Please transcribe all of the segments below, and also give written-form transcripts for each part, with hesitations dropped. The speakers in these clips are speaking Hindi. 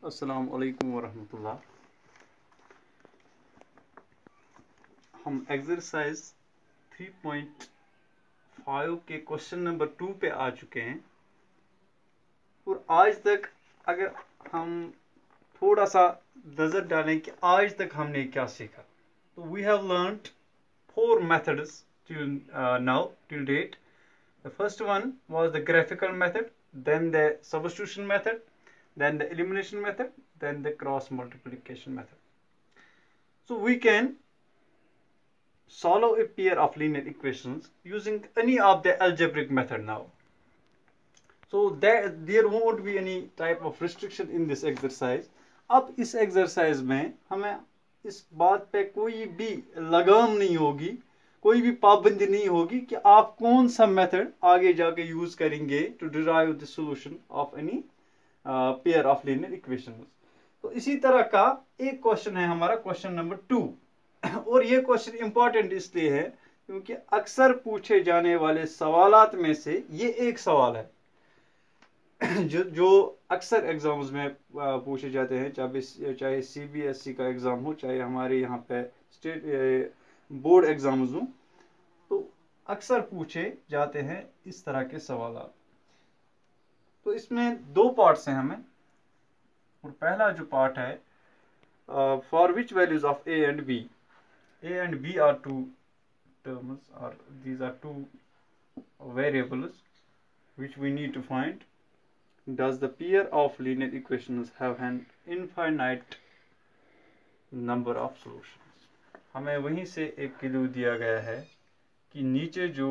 अस्सलाम वालेकुम वरहमतुल्लाह। हम एक्सरसाइज 3.5 के क्वेश्चन नंबर 2 पे आ चुके हैं और आज तक अगर हम थोड़ा सा नज़र डालें कि आज तक हमने क्या सीखा, तो we have learned 4 methods till date. The first one was the graphical method, then the substitution method, then the elimination method, then the cross multiplication method. So we can solve a pair of linear equations using any of the algebraic method now. So there won't be any type of restriction in this exercise. अब इस exercise में हमें इस बात पे कोई भी लगाम नहीं होगी, कोई भी पाबंदी नहीं होगी कि आप कौन सा मेथड आगे जाके यूज करेंगे to derive the solution of any pair of linear equations. तो इसी तरह का एक क्वेश्चन है हमारा क्वेश्चन नंबर 2 और ये क्वेश्चन इंपॉर्टेंट इसलिए है क्योंकि अक्सर पूछे जाने वाले सवालात में से ये एक सवाल है जो अक्सर एग्जाम्स में पूछे जाते हैं, चाहे CBSE का एग्जाम हो, चाहे हमारे यहाँ पे स्टेट बोर्ड एग्जाम्स हो, तो अक्सर पूछे जाते हैं इस तरह के सवाल। तो इसमें 2 पार्ट्स हैं हमें, और पहला जो पार्ट है for which values of A and B are two terms, or these are two variables which we need to find. Does the pair of linear equations have an infinite number of solutions? हमें वहीं से एक क्लू दिया गया है कि नीचे जो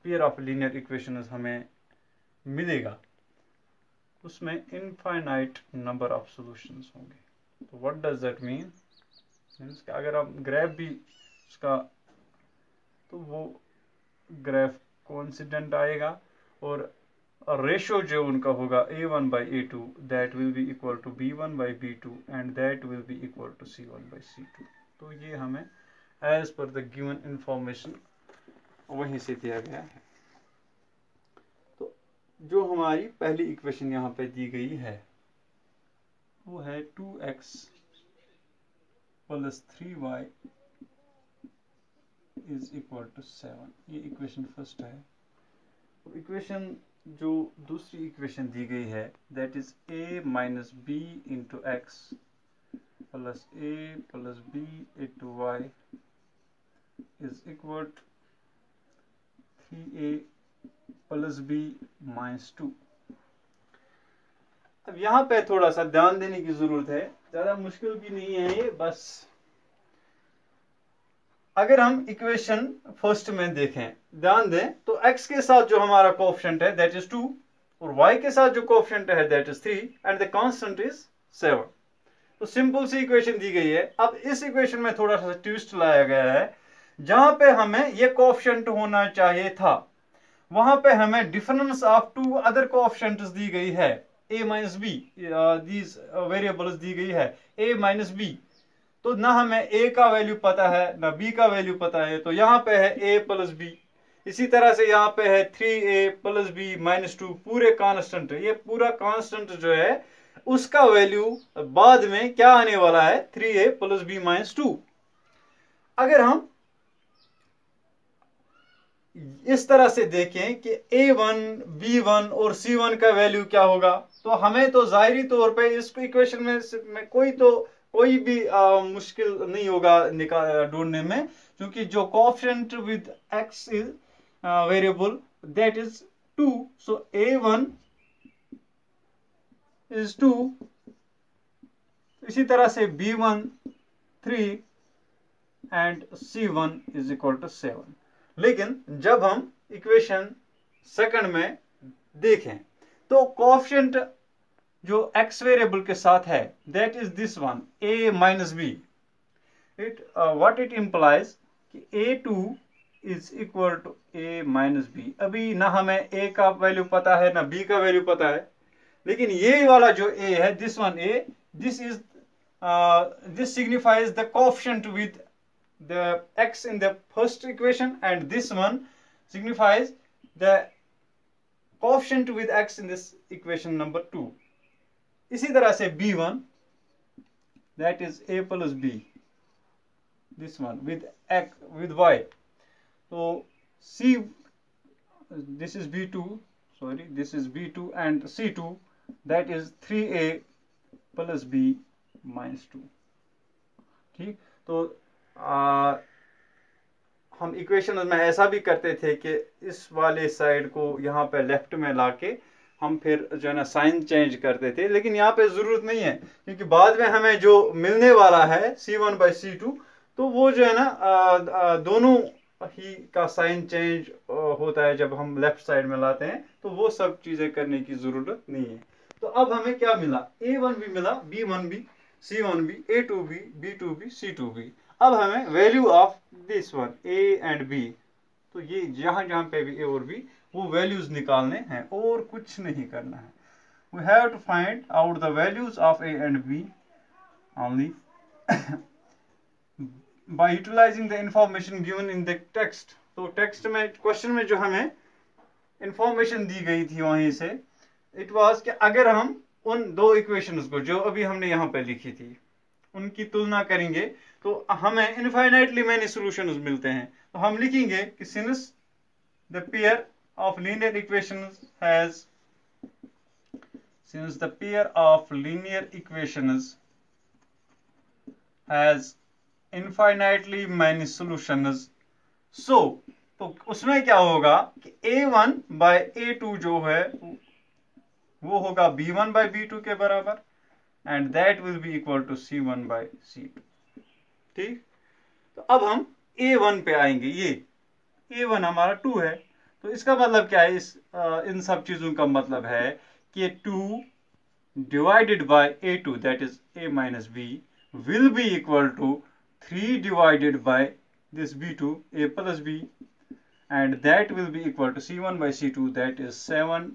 पेयर ऑफ लीनियर इक्वेशंस हमें मिलेगा उसमें इनफाइनाइट नंबर ऑफ सॉल्यूशंस होंगे। तो what does that mean? Means कि अगर आप ग्राफ भी उसका, तो वो ग्राफ कोइंसिडेंट आएगा और रेशो जो उनका होगा A1 by A2, that will be equal to B1 by B2 and that will be equal to C1 by C2। तो ये हमें as per the given information वहीं से दिया गया है। तो जो हमारी पहली इक्वेशन यहाँ पे दी गई है वो है 2x plus 3y is equal to 7। ये इक्वेशन फर्स्ट है। इक्वेशन जो दूसरी इक्वेशन दी गई है that is A minus B into x plus A plus B into y is equal to 3A plus B minus 2। अब यहाँ पे थोड़ा सा ध्यान देने की जरूरत है, ज्यादा मुश्किल भी नहीं है ये। बस अगर हम इक्वेशन फर्स्ट में देखें, ध्यान दें, तो x के साथ जो हमारा कोएफिशिएंट है दैट इज 2 और y के साथ जो कोएफिशिएंट है that is 3 and the constant is 7। तो सिंपल सी इक्वेशन दी गई है। अब इस इक्वेशन में थोड़ा सा ट्विस्ट लाया गया है, जहां पे हमें ये कोएफिशिएंट होना चाहिए था वहां पे हमें डिफरेंस ऑफ 2 अदर कोएफिशिएंट्स दी गई है, A minus B, these variables दी गई है A minus B। तो ना हमें A का वैल्यू पता है ना B का वैल्यू पता है, तो यहाँ पे है A plus B। इसी तरह से यहाँ पे है 3A plus B minus 2, पूरे कांस्टेंट। ये पूरा कांस्टेंट जो है उसका वैल्यू बाद में क्या आने वाला है 3A plus B minus 2। अगर हम इस तरह से देखें कि A1, B1 और C1 का वैल्यू क्या होगा, तो हमें तो जाहिरी तौर पे इस इक्वेशन में कोई भी मुश्किल नहीं होगा ढूंढने में, क्योंकि जो coefficient with x is variable that is 2, so A1 is 2, इसी तरह से B1 3 and C1 is equal to 7। लेकिन जब हम इक्वेशन सेकंड में देखें तो कोएफिशिएंट जो x वेरिएबल के साथ है that is this one A minus B। What it implies कि A2 is equal to A minus B। अभी ना हमें A का वैल्यू पता है ना B का वैल्यू पता है, लेकिन ये वाला जो A है this one A, this signifies the coefficient with the x in the first equation and this one signifies the coefficient with x in this equation number 2. इसी तरह से B1 that is A plus B, this one with X with Y. So C, this is B2, sorry, this is B2 and C2 that is 3A plus B minus 2. ठीक, तो हम इक्वेशन में ऐसा भी करते थे कि इस वाले साइड को यहाँ पे लेफ्ट में लाके हम फिर जो है ना साइन चेंज करते थे, लेकिन यहाँ पे जरूरत नहीं है क्योंकि बाद में हमें जो मिलने वाला है C1/C2, तो वो जो है ना दोनों ही का साइन चेंज होता है जब हम लेफ्ट साइड में लाते हैं, तो वो सब चीजें करने की जरूरत नहीं है। तो अब हमें क्या मिला, A1 भी मिला, B1 भी, C1 भी, A2 भी, B2 भी, C2 भी। अब हमें value of this one A and B, तो ये जहां जहां पे भी A और B वो वैल्यूज निकालने हैं और कुछ नहीं करना है। We have to find out the values of A and B only by utilizing the information given in the text. तो टेक्स्ट में, क्वेश्चन में जो हमें इंफॉर्मेशन दी गई थी वहीं से, इट वाज कि अगर हम उन दो इक्वेशंस को जो अभी हमने यहाँ पे लिखी थी उनकी तुलना करेंगे तो हमें इनफाइनाइटली मैनी सॉल्यूशंस मिलते हैं। तो हम लिखेंगे कि since the pair of linear equations has, since the pair of linear equations has infinitely many solutions, so तो उसमें क्या होगा कि A1 by A2 जो है वो होगा B1 by B2 के बराबर, and that will be equal to C1 by C2। ठीक, तो अब हम A1 पे आएंगे। ये A1 हमारा 2 है, तो इसका मतलब क्या है, इन सब चीजों का मतलब है कि 2 divided by A2 that is A minus B will be equal to 3 divided by this B2 A plus B, and that will be equal to C1 by C2 that is 7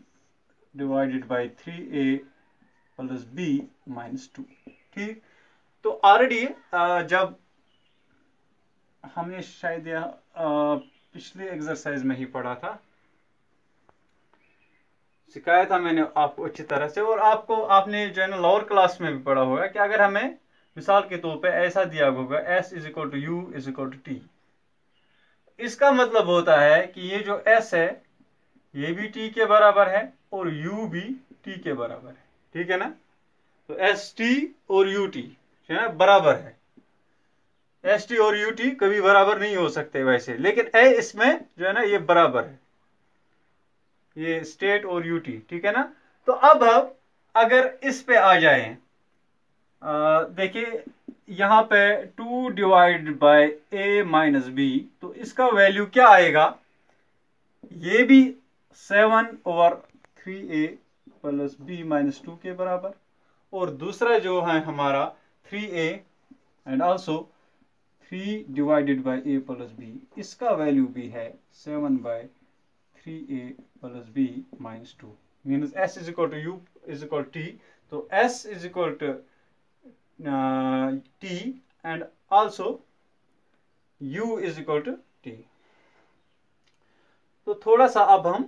divided by 3A plus B minus 2। ठीक, तो ऑलरेडी जब हमने शायद पिछले एक्सरसाइज में ही पढ़ा था, सिखाया था मैंने आपको अच्छी तरह से, और आपने जो है ना लोअर क्लास में भी पढ़ा होगा कि अगर हमें मिसाल के तौर पे ऐसा दिया होगा S is equal to U is equal to T, इसका मतलब होता है कि ये जो S है ये भी T के बराबर है और U भी T के बराबर है। ठीक है ना, तो ST और UT है ना बराबर है। ST और UT कभी बराबर नहीं हो सकते वैसे, लेकिन इसमें जो है ना ये बराबर है, ये स्टेट और यूटी। ठीक है ना, तो अब अगर इस पे आ जाए, देखिए यहां पे 2 divide by A minus B, तो इसका वैल्यू क्या आएगा, ये भी 7/3A प्लस B माइनस 2 के बराबर, और दूसरा जो है हमारा 3A and also 3 divided by A plus B, इसका वैल्यू भी है 7/3A plus B minus 2, means S is equal to U is equal to T, तो S is equal to T and also U is equal to T। तो थोड़ा सा अब हम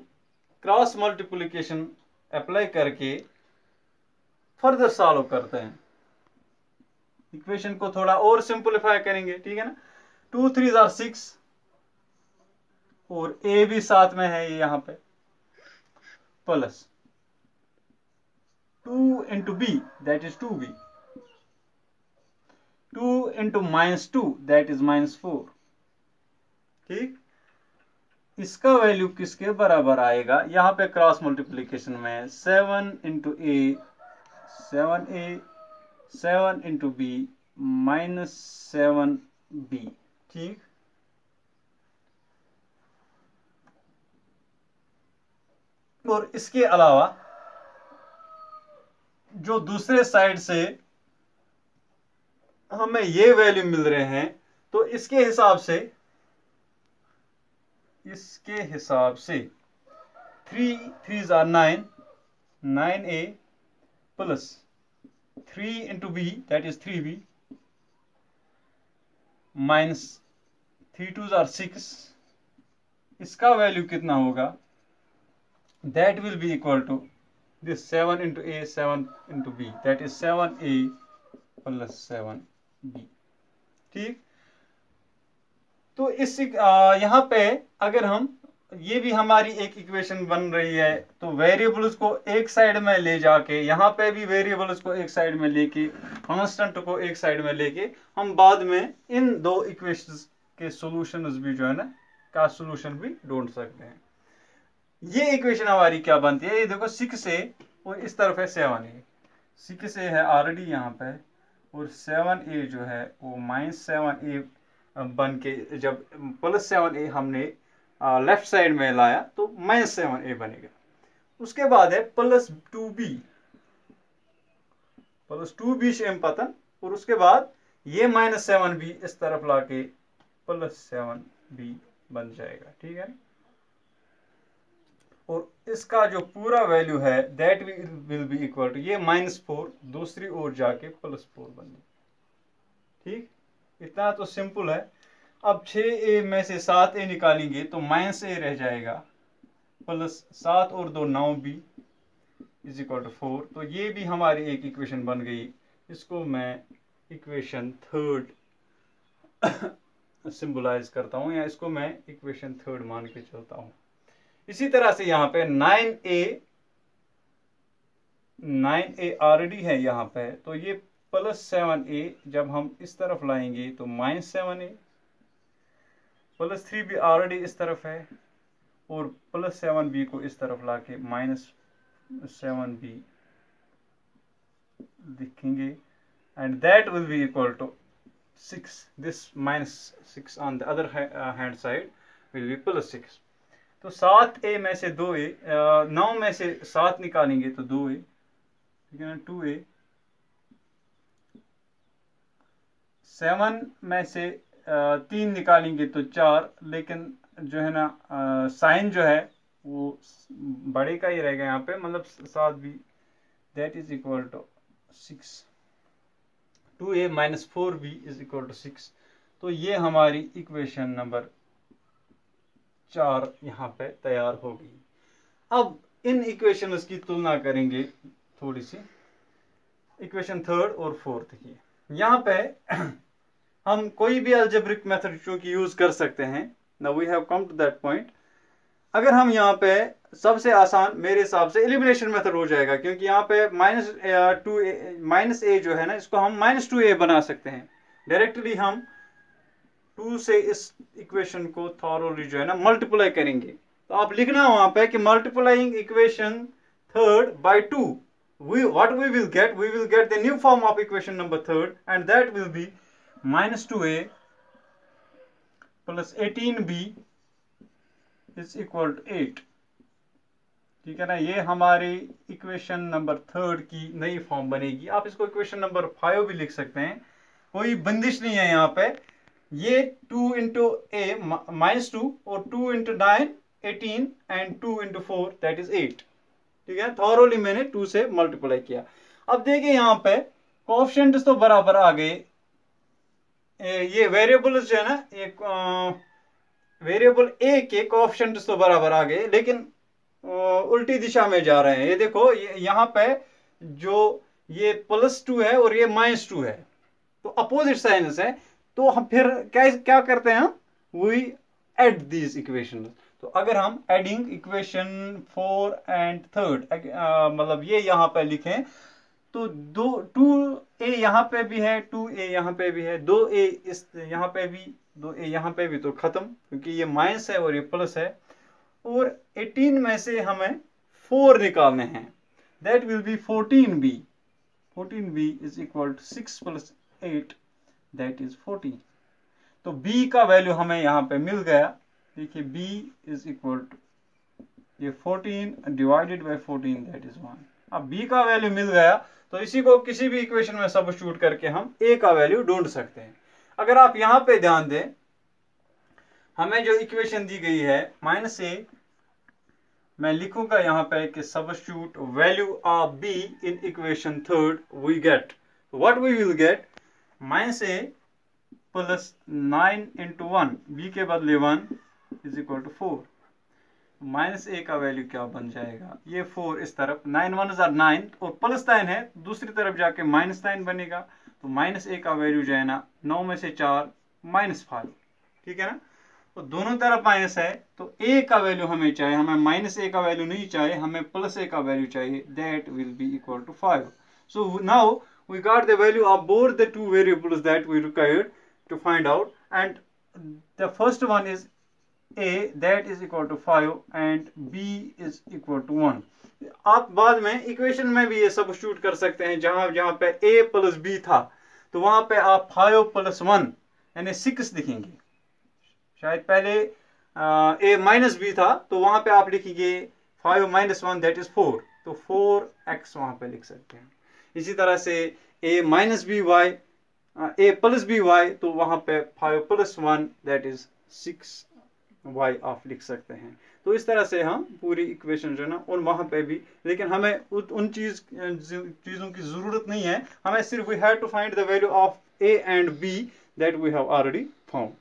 क्रॉस मल्टीप्लिकेशन अप्लाई करके फर्दर सॉल्व करते हैं, इक्वेशन को थोड़ा और सिंपलीफाई करेंगे। ठीक है ना, 2 3 are 6 और A भी साथ में है यहाँ पे, plus 2 into B that is 2B, 2 into minus 2 that is minus 4। ठीक, इसका वैल्यू किसके बराबर आएगा, यहाँ पे क्रॉस मल्टीप्लिकेशन में 7 into A 7A, 7 into B minus 7B। ठीक, और इसके अलावा जो दूसरे साइड से हमें ये वैल्यू मिल रहे हैं, तो इसके हिसाब से 3 3s are 9, 9A plus 3 into B that is 3B minus 3 2s are 6, इसका वैल्यू कितना होगा, that will be equal to this 7 into a 7 into b, that is 7a plus 7b. ठीक, तो इस यहाँ पे अगर हम ये भी हमारी एक इक्वेशन बन रही है, तो वेरिएबल्स को एक साइड में ले जाके, यहाँ पे भी वेरिएबल्स को एक साइड में लेके, कांस्टेंट को एक साइड में लेके, हम बाद में इन दो इक्वेशंस के सॉल्यूशंस भी जो है ना, का सॉल्यूशन भी ढूंढ सकते हैं। ये इक्वेशन हमारी क्या बनती है, ये देखो 6a और इस तरफ है 7a, 6a है ऑलरेडी यहाँ पे, और 7a जो है वो -7a बन के, जब +7a हमने लेफ्ट साइड में लाया तो -7a बनेगा। उसके बाद है +2b शेम पतन, और उसके बाद ये -7b इस तरफ लाके +7b बन जाएगा। ठीक है, और इसका जो पूरा वैल्यू है that will be equal to, ये -4 दूसरी ओर जाके +4 बन जाए। ठीक, इतना तो सिंपल है। अब 6a में से 7a निकालेंगे तो -a रह जाएगा, प्लस 7 और 2 9b इज इक्वल टू 4। तो ये भी हमारी एक इक्वेशन बन गई। इसको मैं इक्वेशन थर्ड सिंबलाइज करता हूं, या इसको मैं इक्वेशन थर्ड मान के चलता हूं। इसी तरह से यहाँ पे 9a ऑलरेडी है यहाँ पे, तो ये +7a जब हम इस तरफ लाएंगे तो -7a, +3b ऑलरेडी इस तरफ है, और +7b को इस तरफ लाके -7b लिखेंगे, and that will be equal to 6। This -6 on the other hand side will be +6। तो 7a में से 2a, 9 में से 7 निकालेंगे तो 2a, ठीक है ना, 2a। 7 में से 3 निकालेंगे तो 4, लेकिन जो है ना साइन जो है वो बड़े का ही रहेगा यहाँ पे, मतलब 7b, that is equal to 6। 2a - 4b is equal to 6। तो ये हमारी इक्वेशन नंबर 4 यहाँ पे तैयार होगी। अब इन इक्वेशंस की तुलना करेंगे थोड़ी सी, इक्वेशन थर्ड और फोर्थ की। यहाँ पे हम कोई भी अलजेब्रिक मेथड चूंकि यूज कर सकते हैं। Now we have come to that point. अगर हम यहाँ पे सबसे आसान मेरे हिसाब से एलिमिनेशन मेथड हो जाएगा, क्योंकि यहाँ पे -a जो है ना, इसको हम -2a बना सकते हैं। डायरेक्टली हम 2 से इस इक्वेशन को थॉरोली जो है ना मल्टीप्लाई करेंगे। तो आप लिखना वहां पे कि multiplying equation third by 2, what we will get the new form of equation number third, and that will be -2a plus 18b is equal to 8। ठीक है ना, ये हमारी इक्वेशन नंबर थर्ड की नई फॉर्म बनेगी। आप इसको इक्वेशन नंबर 5 भी लिख सकते हैं, कोई बंदिश नहीं है यहाँ पे। ये 2 into a -2 और 2 into 9 18 and 2 into 4 that is 8। ठीक है, थॉरोली मैंने 2 से मल्टीप्लाई किया। अब देखिए यहाँ पे कोएफिशिएंट्स तो बराबर आ गए, ये वेरिएबल्स जो है ना, एक वेरिएबल a के कोएफिशिएंट्स तो बराबर आ गए, लेकिन उल्टी दिशा में जा रहे हैं। ये देखो यहाँ पे जो ये +2 है और ये -2 है, तो अपोजिट साइंस है। तो हम फिर क्या करते हैं, वी एड दीज इक्वेशन। तो अगर हम एडिंग इक्वेशन 4 एंड थर्ड, मतलब ये यहाँ पे लिखें तो 2a यहाँ पे भी है, 2a यहाँ पे भी है, 2a इस यहाँ पे भी, 2a यहाँ पे भी, तो खत्म, क्योंकि ये माइनस है और ये प्लस है। और 18 में से हमें 4 निकालने हैं, that will be 14b। 14b is equal to 6 + 8 that is 14। तो b का वैल्यू हमें यहाँ पे मिल गया। देखिए b इज इक्वल टू ये 14 डिवाइडेड बाय 14 दैट इज 1। अब b का वैल्यू मिल गया, तो इसी को किसी भी इक्वेशन में सब्स्टिट्यूट करके हम a का वैल्यू ढूंढ सकते हैं। अगर आप यहाँ पे ध्यान दें, हमें जो इक्वेशन दी गई है -a, मैं लिखूंगा यहाँ पे कि substitute value of b in equation third, we get what we will get -a + 9 × 1, b के बदले 1 is equal to 4। Minus A का वैल्यू क्या बन जाएगा, ये 4 इस तरफ, 9 1 are 9 और प्लस साइन है, दूसरी तरफ जाके माइनस साइन बनेगा, तो माइनस ए का वैल्यू जो है ना 9 में से 4 -5, ठीक है ना। तो दोनों तरफ माइनस है, तो ए का वैल्यू हमें चाहिए, हमें माइनस ए का वैल्यू नहीं चाहिए, हमें प्लस ए का वैल्यू चाहिए, that will be equal to 5. So now we got the value of both the two variables that we required to find out, and the first one is a, that is equal to 5 and b is equal to 1. आप बाद में इक्वेशन में भी ये सब्स्टिट्यूट कर सकते हैं, जहां पे a प्लस b था तो वहां पे आप 5 + 1 यानी 6 लिखेंगे, शायद पहले a माइनस b था तो वहां पे आप लिखेंगे 5 - 1 दैट इज 4, तो 4x वहां पे लिख सकते हैं। इसी तरह से a - by a + by तो वहां पे 5 + 1 दैट इज 6y आप लिख सकते हैं। तो इस तरह से हम पूरी इक्वेशन जो है ना, और वहां पे भी, लेकिन हमें उन चीजों की जरूरत नहीं है, हमें सिर्फ we have to find the value of a and b that we have already found.